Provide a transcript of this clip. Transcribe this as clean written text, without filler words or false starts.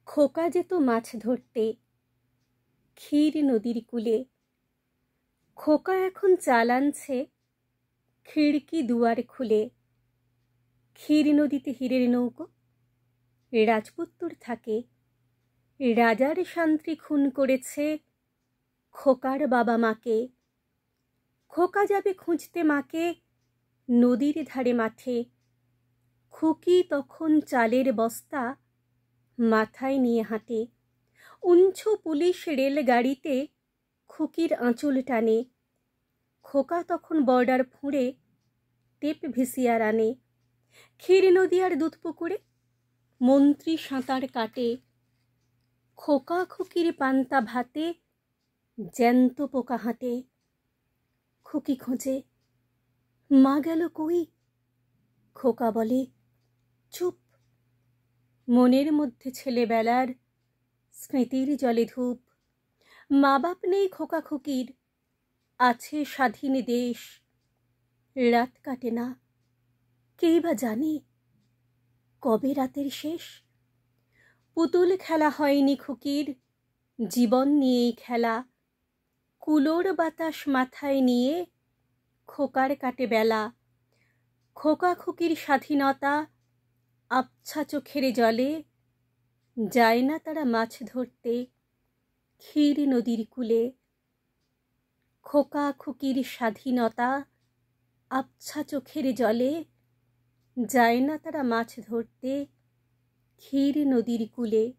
খোকা যেত মাছ ধরতে ক্ষীর নদীর কূলে। খোকা এখন চাল আনছে খিড়কি দুয়ার খুলে। ক্ষীর নদীতে হীরের নৌকো, রাজপুত্তর থাকে। রাজার শান্তি খুন করেছে খোকার বাবা মাকে। খোকা যাবে খুঁজতে মাকে নদীর ধারে মাঠে। খুকি তখন চালের বস্তা মাথায় নিয়ে হাঁটে। উঞ্চু পুলিশ রেলগাড়িতে খুকির আঁচল টানে। খোকা তখন বর্ডার ফুঁড়ে টেপ ভিসিয়ার আনে। ক্ষীর নদী আর দুধ পুকুরে মন্ত্রী সাঁতার কাটে। খোকা খুকির পান্তা ভাতে জ্যান্ত পোকা হাঁটে। খুকি খোঁজে মা গেল কই? খোকা বলে চুপ। মনের মধ্যে ছেলেবেলার স্মৃতির জলে ধূপ। মা বাপ নেই খোকা খুকির, আছে স্বাধীন দেশ। রাত কাটে না, কেই বা জানে কবে রাতের শেষ। পুতুল খেলা হয়নি খুকির, জীবন নিয়েই খেলা। কুলোর বাতাস মাথায় নিয়ে খোকার কাটে বেলা। খোকা খুকির স্বাধীনতা আবছা চোখের জলে। যায় না তারা মাছ ধরতে ক্ষীর নদীর কূলে। খোকা খুকির স্বাধীনতা আবছা চোখের জলে। যায় না তারা মাছ ধরতে ক্ষীর নদীর কূলে।